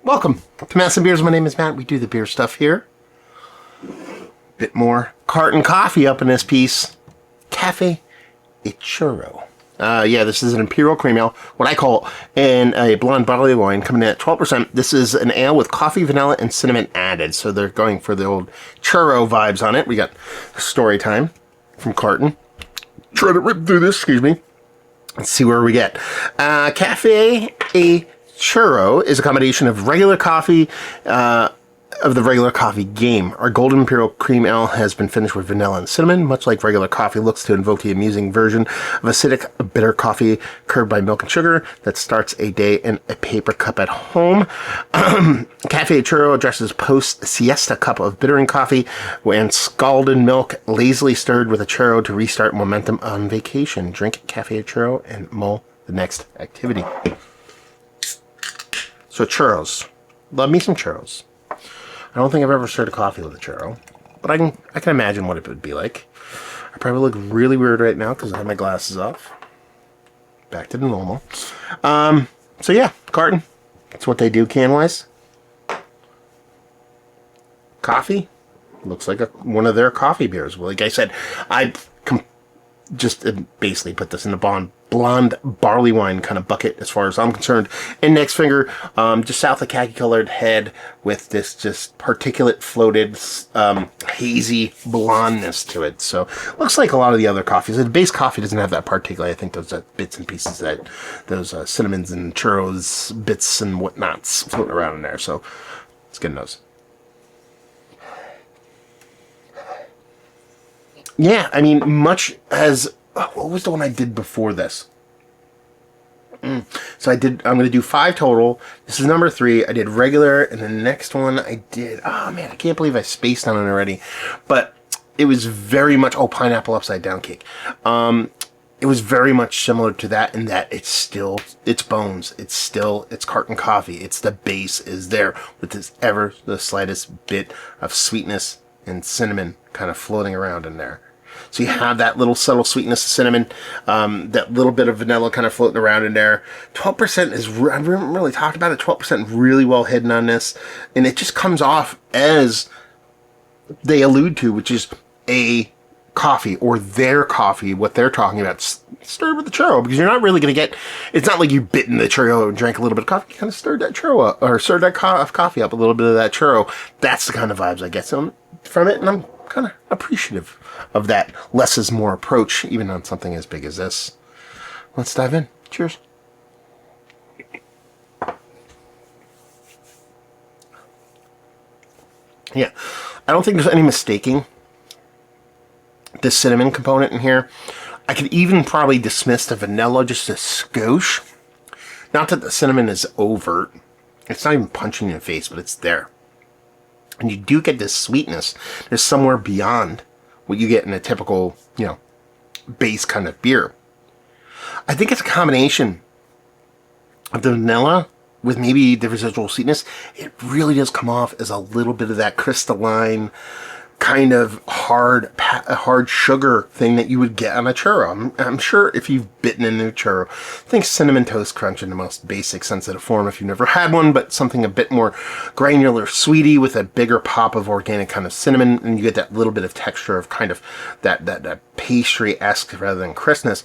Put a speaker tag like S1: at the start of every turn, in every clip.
S1: Welcome to Massive Beers. My name is Matt. We do the beer stuff here. Bit more Carton coffee up in this piece. Café Churro. This is an Imperial Cream Ale, what I call, and a blonde barley wine coming in at 12%. This is an ale with coffee, vanilla, and cinnamon added. So they're going for the old churro vibes on it. We got story time from Carton. Try to rip through this, excuse me. Let's see where we get. Café Churro is a combination of regular coffee, of the regular coffee game. Our Golden Imperial Cream Ale has been finished with vanilla and cinnamon, much like regular coffee looks to invoke the amusing version of acidic, bitter coffee curbed by milk and sugar that starts a day in a paper cup at home. Café Churro addresses post-siesta cup of bittering coffee and scalded milk lazily stirred with a churro to restart momentum on vacation. Drink Café Churro and mull the next activity. So churros. Love me some churros. I don't think I've ever stirred a coffee with a churro, but I can imagine what it would be like. I probably look really weird right now because I have my glasses off. Back to the normal. So yeah, Carton. That's what they do can-wise. Coffee. Looks like one of their coffee beers. Well, like I said, I just basically put this in the blonde barley wine kind of bucket as far as I'm concerned. Index finger, just south of khaki colored head with this just particulate floated, hazy blondness to it. So looks like a lot of the other coffees. The base coffee doesn't have that particulate. I think those bits and pieces, those cinnamons and churros bits and whatnots floating around in there. So let's get those. Yeah, I mean, much as... what was the one I did before this? So I'm going to do 5 total. This is number 3. I did regular, and the next one I did... Oh, man, I can't believe I spaced on it already. But it was very much... Oh, pineapple upside down cake. It was very much similar to that in that it's still... It's bones. It's Carton coffee. It's the base is there with this ever the slightest bit of sweetness and cinnamon kind of floating around in there. So you have that little subtle sweetness of cinnamon, that little bit of vanilla kind of floating around in there. 12% is, I haven't really talked about it, 12% really well hidden on this. And it just comes off as they allude to, which is a coffee or their coffee, what they're talking about, stirred with the churro, because you're not really going to get, it's not like you bit in the churro and drank a little bit of coffee. You kind of stirred that churro up, or stirred that coffee up, a little bit of that churro. That's the kind of vibes I get from it, and I'm kind of appreciative of that less is more approach, even on something as big as this. Let's dive in. Cheers. Yeah, I don't think there's any mistaking this cinnamon component in here. I could even probably dismiss the vanilla just a skosh. Not that the cinnamon is overt. It's not even punching you in the face, but it's there. And you do get this sweetness. There's somewhere beyond what you get in a typical, base kind of beer. I think it's a combination of the vanilla with maybe the residual sweetness. It really does come off as a little bit of that crystalline kind of hard sugar thing that you would get on a churro. I'm sure if you've bitten into a churro, think Cinnamon Toast Crunch in the most basic sensitive form if you've never had one, but something a bit more granular, sweetie with a bigger pop of organic kind of cinnamon, and you get that little bit of texture of kind of that pastry-esque rather than crispness.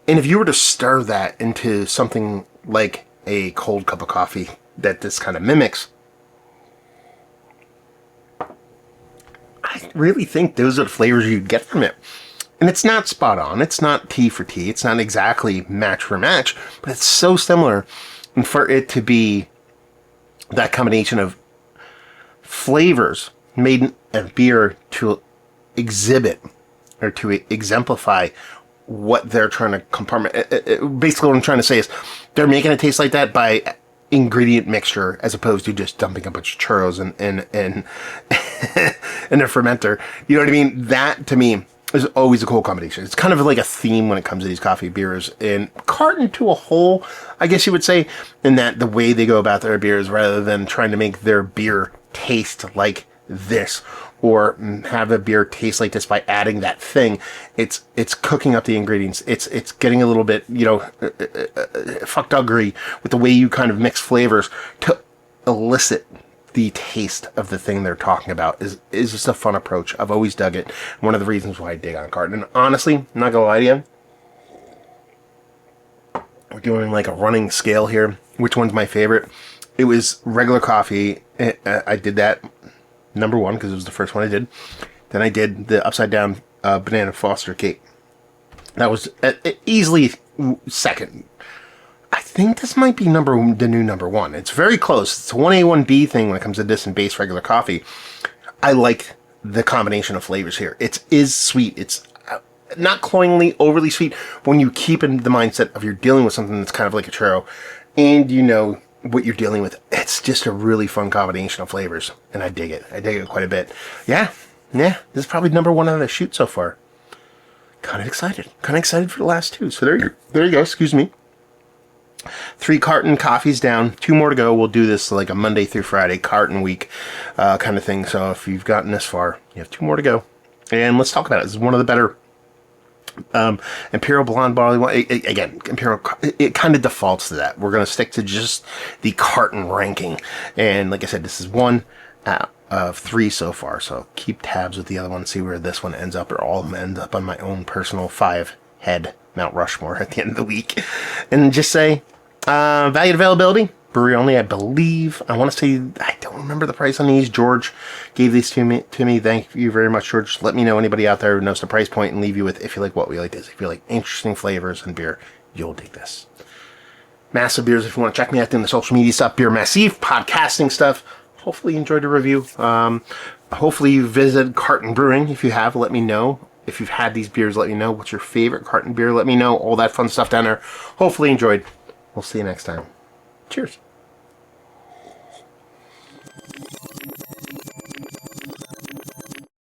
S1: And if you were to stir that into something like a cold cup of coffee that this kind of mimics, I really think those are the flavors you'd get from it. And it's not spot on. It's not tea for tea. It's not exactly match for match, but it's so similar. And for it to be that combination of flavors made in a beer to exhibit or to exemplify what they're trying to compartment. Basically what I'm trying to say is they're making it taste like that by ingredient mixture as opposed to just dumping a bunch of churros in a fermenter. You know what I mean? That to me is always a cool combination. It's kind of like a theme when it comes to these coffee beers, and Carton to a whole, I guess you would say, in that the way they go about their beers rather than trying to make their beer taste like this or have a beer taste like this by adding that thing. It's cooking up the ingredients. It's getting a little bit, fucked ugly with the way you kind of mix flavors to elicit the taste of the thing they're talking about is just a fun approach. I've always dug it. One of the reasons why I dig on Carton. And honestly, I'm not gonna lie to you, we're doing like a running scale here. Which one's my favorite? It was regular coffee. I did that number one because it was the first one I did. Then I did the upside down banana Foster cake. That was easily second. I think this might be the new number one. It's very close. It's a 1A, 1B thing when it comes to this and base regular coffee. I like the combination of flavors here. It is sweet. It's not cloyingly overly sweet when you keep in the mindset of you're dealing with something that's kind of like a churro and you know what you're dealing with. It's just a really fun combination of flavors and I dig it. I dig it quite a bit. Yeah, this is probably number one on the shoot so far. Kind of excited for the last two. So there you go, excuse me. 3 Carton coffees down, 2 more to go. We'll do this like a Monday through Friday Carton week kind of thing. So if you've gotten this far, you have 2 more to go. And let's talk about it. This is one of the better Imperial Blonde Barley Wine. Again, Imperial, it kind of defaults to that. We're going to stick to just the Carton ranking. And like I said, this is 1 out of 3 so far. So keep tabs with the other one, see where this one ends up, or all of them end up on my own personal 5-head Mount Rushmore at the end of the week. And just say, value availability, brewery only, I believe. I want to say, I don't remember the price on these. George gave these to me. Thank you very much, George. Let me know anybody out there who knows the price point and leave you with, if you like what we like this. If you like interesting flavors and beer, you'll dig this. Massive Beers, if you want to check me out doing the social media stuff, Beer Massive, podcasting stuff. Hopefully you enjoyed the review. Hopefully you visited Carton Brewing. If you have, let me know. If you've had these beers, let me know. What's your favorite Carton beer? Let me know. All that fun stuff down there. Hopefully you enjoyed. We'll see you next time. Cheers.